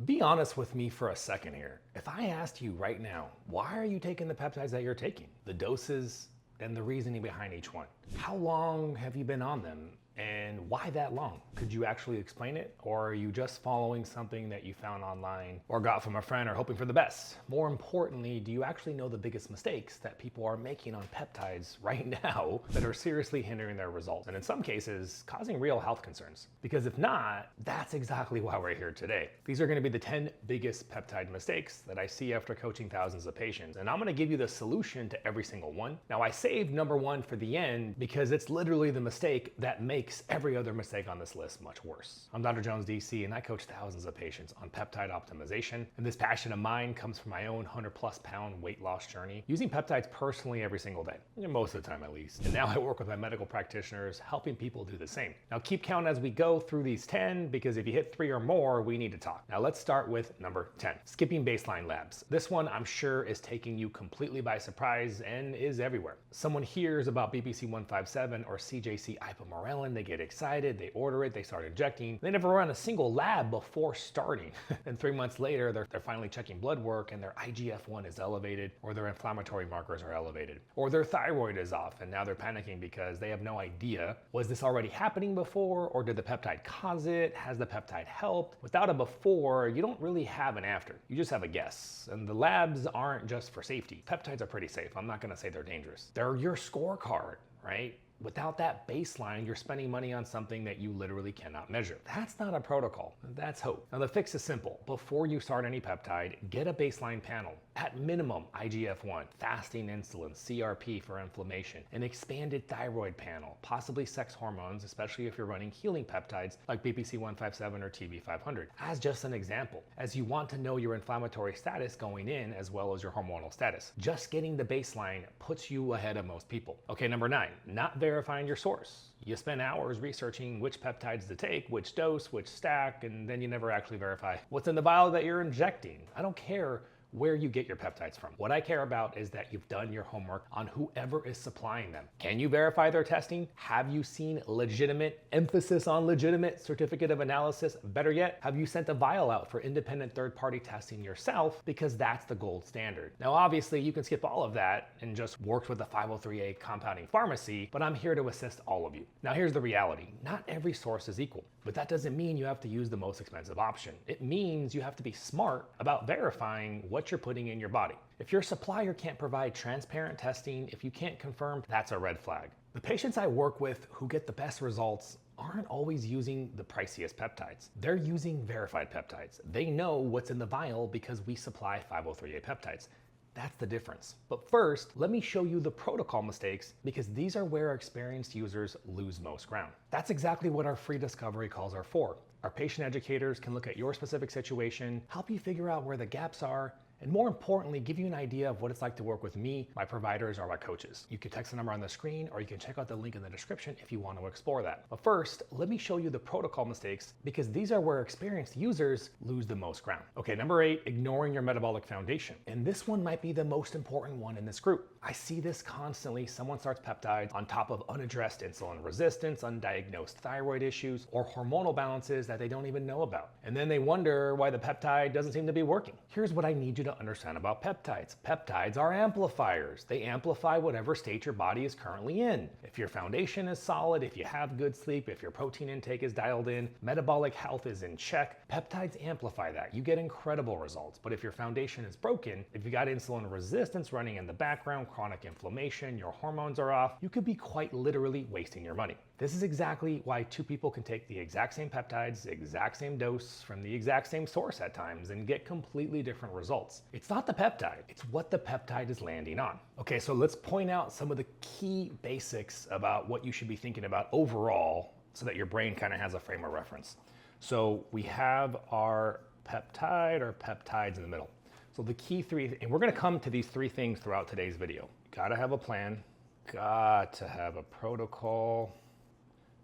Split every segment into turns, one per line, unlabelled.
Be honest with me for a second here. If I asked you right now, why are you taking the peptides that you're taking? The doses and the reasoning behind each one. How long have you been on them? And why that long? Could you actually explain it? Or are you just following something that you found online or got from a friend or hoping for the best? More importantly, do you actually know the biggest mistakes that people are making on peptides right now that are seriously hindering their results? And in some cases, causing real health concerns. Because if not, that's exactly why we're here today. These are gonna be the 10 biggest peptide mistakes that I see after coaching thousands of patients. And I'm gonna give you the solution to every single one. Now, I saved number one for the end because it's literally the mistake that makes every other mistake on this list much worse. I'm Dr. Jones, DC, and I coach thousands of patients on peptide optimization. And this passion of mine comes from my own 100+ pound weight loss journey, using peptides personally every single day, most of the time at least. And now I work with my medical practitioners, helping people do the same. Now keep count as we go through these 10, because if you hit 3 or more, we need to talk. Now let's start with number 10, skipping baseline labs. This one I'm sure is taking you completely by surprise and is everywhere. Someone hears about BPC 157 or CJC ipamorelin, they get excited, they order it, they start injecting. They never run a single lab before starting. And 3 months later, they're finally checking blood work and their IGF-1 is elevated, or their inflammatory markers are elevated, or their thyroid is off, and now they're panicking because they have no idea, was this already happening before, or did the peptide cause it? Has the peptide helped? Without a before, you don't really have an after. You just have a guess. And the labs aren't just for safety. Peptides are pretty safe. I'm not gonna say they're dangerous. They're your scorecard, right? Without that baseline, you're spending money on something that you literally cannot measure. That's not a protocol, that's hope. Now the fix is simple. Before you start any peptide, get a baseline panel. At minimum, IGF-1, fasting insulin, CRP for inflammation, an expanded thyroid panel, possibly sex hormones, especially if you're running healing peptides like BPC 157 or TB 500, as just an example, as you want to know your inflammatory status going in as well as your hormonal status. Just getting the baseline puts you ahead of most people. Okay, number 9, not verifying your source. You spend hours researching which peptides to take, which dose, which stack, and then you never actually verify what's in the vial that you're injecting. I don't care where you get your peptides from. What I care about is that you've done your homework on whoever is supplying them. Can you verify their testing? Have you seen legitimate, emphasis on legitimate, certificate of analysis? Better yet, have you sent a vial out for independent third-party testing yourself? Because that's the gold standard. Now, obviously, you can skip all of that and just work with a 503A compounding pharmacy, but I'm here to assist all of you. Now, here's the reality. Not every source is equal, but that doesn't mean you have to use the most expensive option. It means you have to be smart about verifying what you're putting in your body. If your supplier can't provide transparent testing, if you can't confirm, that's a red flag. The patients I work with who get the best results aren't always using the priciest peptides. They're using verified peptides. They know what's in the vial because we supply 503A peptides. That's the difference. But first, let me show you the protocol mistakes, because these are where experienced users lose most ground. That's exactly what our free discovery calls are for. Our patient educators can look at your specific situation, help you figure out where the gaps are, and more importantly, give you an idea of what it's like to work with me, my providers, or my coaches. You can text the number on the screen, or you can check out the link in the description if you want to explore that. But first, let me show you the protocol mistakes, because these are where experienced users lose the most ground. Okay, number 8, ignoring your metabolic foundation. And this one might be the most important one in this group. I see this constantly. Someone starts peptides on top of unaddressed insulin resistance, undiagnosed thyroid issues, or hormonal balances that they don't even know about. And then they wonder why the peptide doesn't seem to be working. Here's what I need you to understand about peptides. Peptides are amplifiers. They amplify whatever state your body is currently in. If your foundation is solid, if you have good sleep, if your protein intake is dialed in, metabolic health is in check, peptides amplify that. You get incredible results. But if your foundation is broken, if you got insulin resistance running in the background, chronic inflammation, your hormones are off, you could be quite literally wasting your money. This is exactly why 2 people can take the exact same peptides, the exact same dose, from the exact same source at times, and get completely different results. It's not the peptide, it's what the peptide is landing on. Okay, so let's point out some of the key basics about what you should be thinking about overall, so that your brain kind of has a frame of reference. So we have our peptide or peptides in the middle. So the key 3, and we're gonna come to these 3 things throughout today's video. Gotta have a plan, got to have a protocol,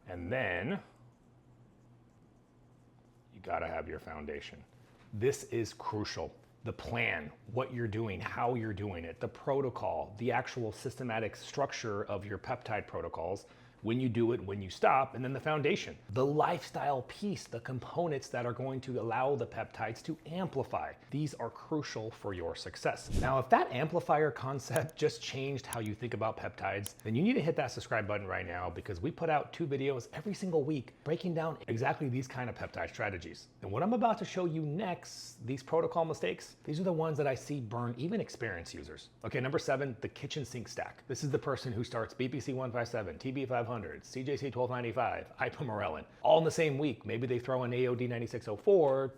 and then you gotta have your foundation. This is crucial. The plan, what you're doing, how you're doing it, the protocol, the actual systematic structure of your peptide protocols, when you do it, when you stop, and then the foundation, the lifestyle piece, the components that are going to allow the peptides to amplify. These are crucial for your success. Now, if that amplifier concept just changed how you think about peptides, then you need to hit that subscribe button right now, because we put out 2 videos every single week breaking down exactly these kind of peptide strategies. And what I'm about to show you next, these protocol mistakes, these are the ones that I see burn even experienced users. Okay, number 7, the kitchen sink stack. This is the person who starts BPC 157, TB 500, CJC 1295, ipamorelin, all in the same week. Maybe they throw in AOD 9604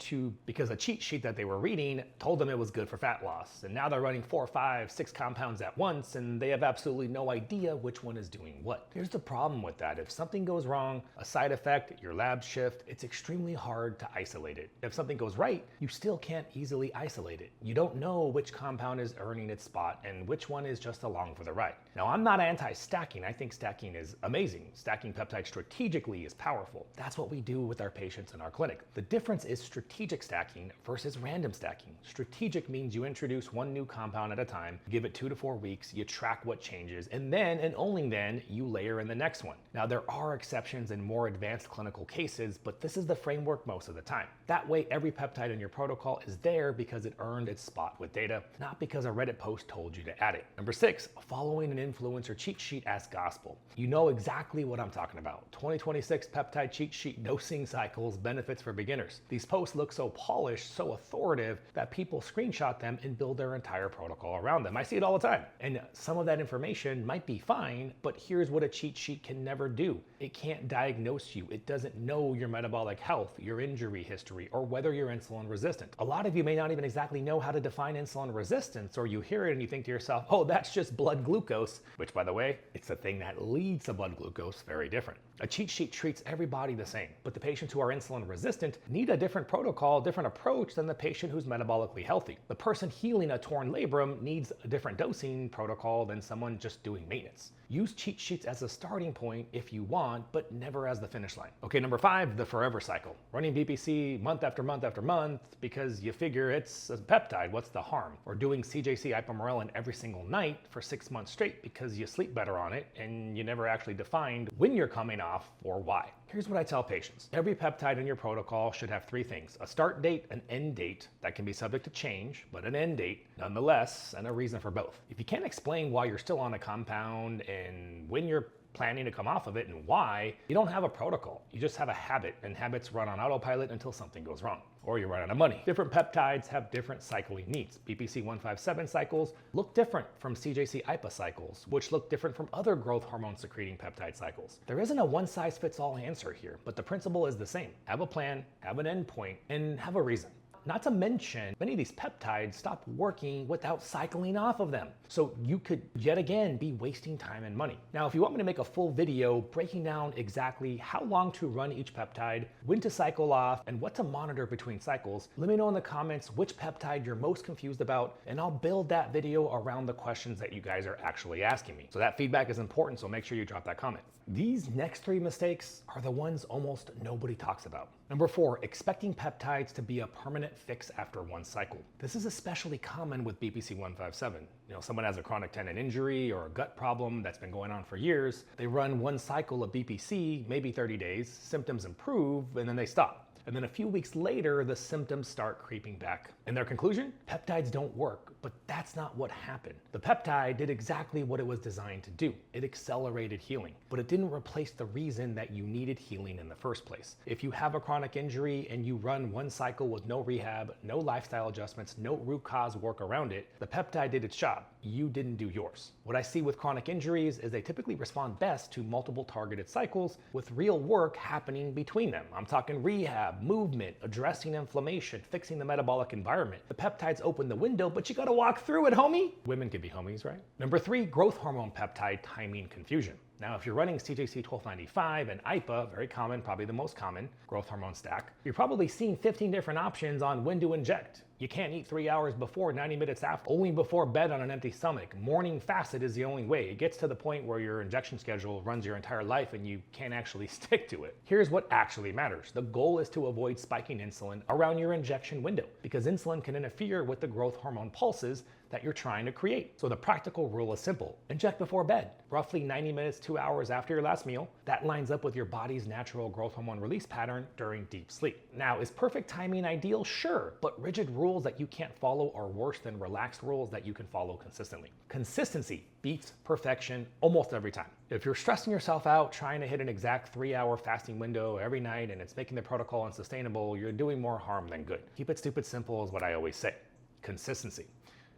because a cheat sheet that they were reading told them it was good for fat loss. And now they're running 4, 5, 6 compounds at once, and they have absolutely no idea which one is doing what. Here's the problem with that. If something goes wrong, a side effect, your lab shift, it's extremely hard to isolate it. If something goes right, you still can't easily isolate it. You don't know which compound is earning its spot and which one is just along for the ride. Now, I'm not anti-stacking. I think stacking is amazing. Stacking peptides strategically is powerful. That's what we do with our patients in our clinic. The difference is strategic stacking versus random stacking. Strategic means you introduce one new compound at a time, give it 2 to 4 weeks, you track what changes, and then, and only then, you layer in the next one. Now, there are exceptions in more advanced clinical cases, but this is the framework most of the time. That way, every peptide in your protocol is there because it earned its spot with data, not because a Reddit post told you to add it. Number 6, following an influencer cheat sheet as gospel. You know exactly what I'm talking about. 2026 peptide cheat sheet dosing cycles, benefits for beginners. These posts look so polished, so authoritative, that people screenshot them and build their entire protocol around them. I see it all the time. And some of that information might be fine, but here's what a cheat sheet can never do. It can't diagnose you. It doesn't know your metabolic health, your injury history, or whether you're insulin resistant. A lot of you may not even exactly know how to define insulin resistance, or you hear it and you think to yourself, oh, that's just blood glucose, which, by the way, it's the thing that leads to blood glucose, very different. A cheat sheet treats everybody the same, but the patients who are insulin resistant need a different protocol, different approach than the patient who's metabolically healthy. The person healing a torn labrum needs a different dosing protocol than someone just doing maintenance. Use cheat sheets as a starting point if you want, but never as the finish line. Okay, number 5, the forever cycle. Running BPC month after month after month because you figure it's a peptide, what's the harm? Or doing CJC ipamorelin every single night for 6 months straight because you sleep better on it and you never actually defined when you're coming off or why. Here's what I tell patients. Every peptide in your protocol should have 3 things: a start date, an end date that can be subject to change, but an end date nonetheless, and a reason for both. If you can't explain why you're still on a compound and when you're planning to come off of it and why, you don't have a protocol. You just have a habit, and habits run on autopilot until something goes wrong, or you run out of money. Different peptides have different cycling needs. BPC 157 cycles look different from CJC IPA cycles, which look different from other growth hormone secreting peptide cycles. There isn't a one-size-fits-all answer here, but the principle is the same. Have a plan, have an endpoint, and have a reason. Not to mention, many of these peptides stop working without cycling off of them. So you could, yet again, be wasting time and money. Now, if you want me to make a full video breaking down exactly how long to run each peptide, when to cycle off, and what to monitor between cycles, let me know in the comments which peptide you're most confused about, and I'll build that video around the questions that you guys are actually asking me. So that feedback is important, so make sure you drop that comment. These next 3 mistakes are the ones almost nobody talks about. Number 4, expecting peptides to be a permanent fix after one cycle. This is especially common with BPC 157. Someone has a chronic tendon injury or a gut problem that's been going on for years. They run one cycle of BPC, maybe 30 days, symptoms improve, and then they stop. And then a few weeks later, the symptoms start creeping back. And their conclusion? Peptides don't work, but that's not what happened. The peptide did exactly what it was designed to do. It accelerated healing, but it didn't replace the reason that you needed healing in the first place. If you have a chronic injury and you run one cycle with no rehab, no lifestyle adjustments, no root cause work around it, the peptide did its job. You didn't do yours. What I see with chronic injuries is they typically respond best to multiple targeted cycles with real work happening between them. I'm talking rehab, movement, addressing inflammation, fixing the metabolic environment. The peptides open the window, but you gotta walk through it, homie. Women can be homies, right? Number 3, growth hormone peptide timing confusion. Now, if you're running CJC 1295 and IPA, very common, probably the most common growth hormone stack, you're probably seeing 15 different options on when to inject. You can't eat 3 hours before, 90 minutes after, only before bed on an empty stomach. Morning fasted is the only way. It gets to the point where your injection schedule runs your entire life and you can't actually stick to it. Here's what actually matters. The goal is to avoid spiking insulin around your injection window because insulin can interfere with the growth hormone pulses that you're trying to create. So the practical rule is simple. Inject before bed, roughly 90 minutes, 2 hours after your last meal. That lines up with your body's natural growth hormone release pattern during deep sleep. Now, is perfect timing ideal? Sure, but rigid rules that you can't follow are worse than relaxed rules that you can follow consistently. Consistency beats perfection almost every time. If you're stressing yourself out trying to hit an exact 3-hour fasting window every night and it's making the protocol unsustainable, you're doing more harm than good. Keep it stupid simple is what I always say. Consistency.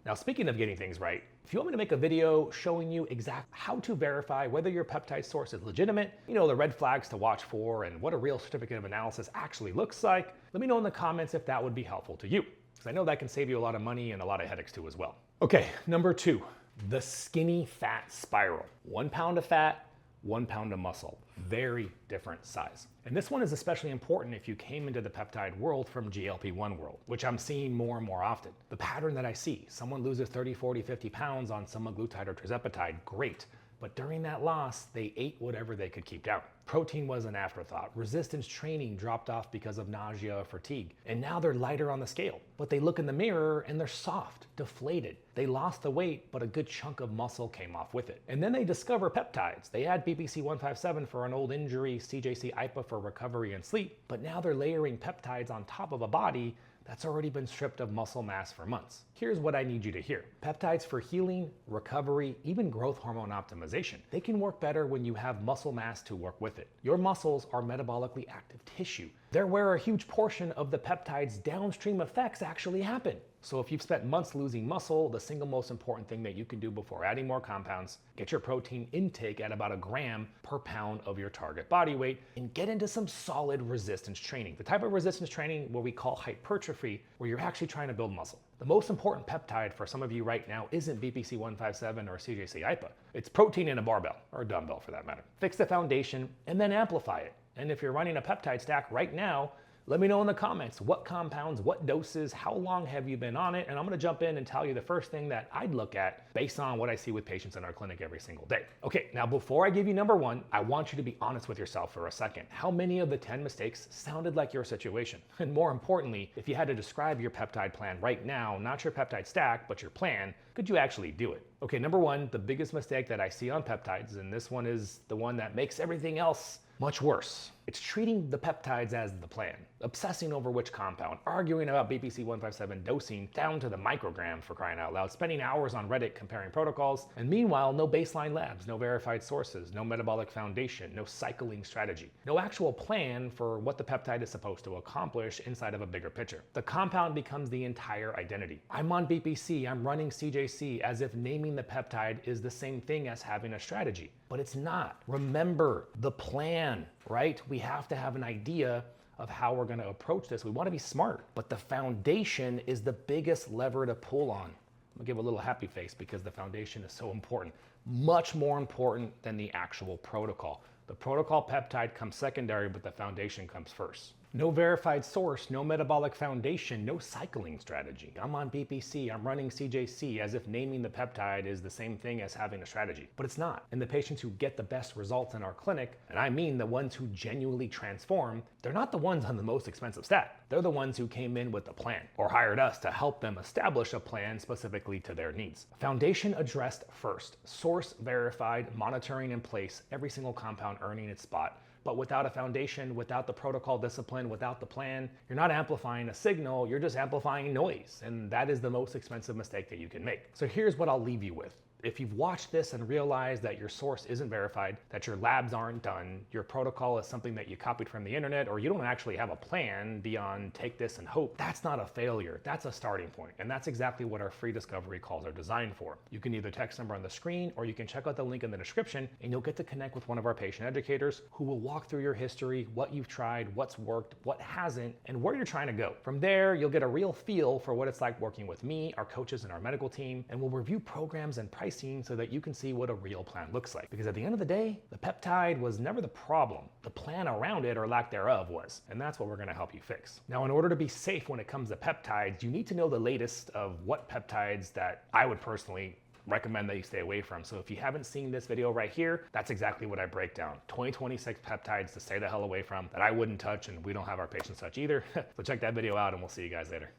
Now, speaking of getting things right, if you want me to make a video showing you exactly how to verify whether your peptide source is legitimate, you know, the red flags to watch for and what a real certificate of analysis actually looks like, let me know in the comments if that would be helpful to you, because I know that can save you a lot of money and a lot of headaches too as well. Okay, number 2, the skinny fat spiral. 1 pound of fat, 1 pound of muscle. Very different size. And this one is especially important if you came into the peptide world from GLP-1 world, which I'm seeing more and more often. The pattern that I see, someone loses 30, 40, 50 pounds on semaglutide or tirzepatide, great. But during that loss, they ate whatever they could keep down. Protein was an afterthought. Resistance training dropped off because of nausea or fatigue. And now they're lighter on the scale. But they look in the mirror and they're soft, deflated. They lost the weight, but a good chunk of muscle came off with it. And then they discover peptides. They add BPC 157 for an old injury, CJC IPA for recovery and sleep. But now they're layering peptides on top of a body that's already been stripped of muscle mass for months. Here's what I need you to hear. Peptides for healing, recovery, even growth hormone optimization. They can work better when you have muscle mass to work with it. Your muscles are metabolically active tissue. They're where a huge portion of the peptide's downstream effects actually happen. So if you've spent months losing muscle, the single most important thing that you can do before adding more compounds, get your protein intake at about 1 gram per pound of your target body weight and get into some solid resistance training. The type of resistance training what we call hypertrophy, where you're actually trying to build muscle. The most important peptide for some of you right now isn't BPC 157 or CJC IPA. It's protein in a barbell, or a dumbbell for that matter. Fix the foundation and then amplify it. And if you're running a peptide stack right now, let me know in the comments what compounds, what doses, how long have you been on it, and I'm gonna jump in and tell you the first thing that I'd look at based on what I see with patients in our clinic every single day. Okay, now before I give you number 1, I want you to be honest with yourself for a second. How many of the 10 mistakes sounded like your situation? And more importantly, if you had to describe your peptide plan right now, not your peptide stack, but your plan, could you actually do it? Okay, number 1, the biggest mistake that I see on peptides, and this one is the one that makes everything else much worse. It's treating the peptides as the plan, obsessing over which compound, arguing about BPC 157 dosing down to the microgram for crying out loud, spending hours on Reddit comparing protocols, and meanwhile, no baseline labs, no verified sources, no metabolic foundation, no cycling strategy, no actual plan for what the peptide is supposed to accomplish inside of a bigger picture. The compound becomes the entire identity. I'm on BPC, I'm running CJC, as if naming the peptide is the same thing as having a strategy, but it's not. Remember the plan, right? We have to have an idea of how we're going to approach this. We want to be smart, but the foundation is the biggest lever to pull on. I'm gonna give a little happy face because the foundation is so important, much more important than the actual protocol. The protocol peptide comes secondary, but the foundation comes first. No verified source, no metabolic foundation, no cycling strategy. I'm on BPC, I'm running CJC, as if naming the peptide is the same thing as having a strategy. But it's not. And the patients who get the best results in our clinic, and I mean the ones who genuinely transform, they're not the ones on the most expensive stack. They're the ones who came in with a plan, or hired us to help them establish a plan specifically to their needs. Foundation addressed first, source verified, monitoring in place, every single compound earning its spot. But without a foundation, without the protocol discipline, without the plan, you're not amplifying a signal, you're just amplifying noise. And that is the most expensive mistake that you can make. So here's what I'll leave you with. If you've watched this and realized that your source isn't verified, that your labs aren't done, your protocol is something that you copied from the internet, or you don't actually have a plan beyond take this and hope, that's not a failure, that's a starting point. And that's exactly what our free discovery calls are designed for. You can either text number on the screen, or you can check out the link in the description, and you'll get to connect with one of our patient educators who will walk through your history, what you've tried, what's worked, what hasn't, and where you're trying to go. From there, you'll get a real feel for what it's like working with me, our coaches, and our medical team, and we'll review programs and pricing so that you can see what a real plan looks like. Because at the end of the day, the peptide was never the problem. The plan around it, or lack thereof, was. And that's what we're gonna help you fix. Now, in order to be safe when it comes to peptides, you need to know the latest of what peptides that I would personally recommend that you stay away from. So if you haven't seen this video right here, that's exactly what I break down. 2026 peptides to stay the hell away from that I wouldn't touch, and we don't have our patients touch either. So check that video out and we'll see you guys later.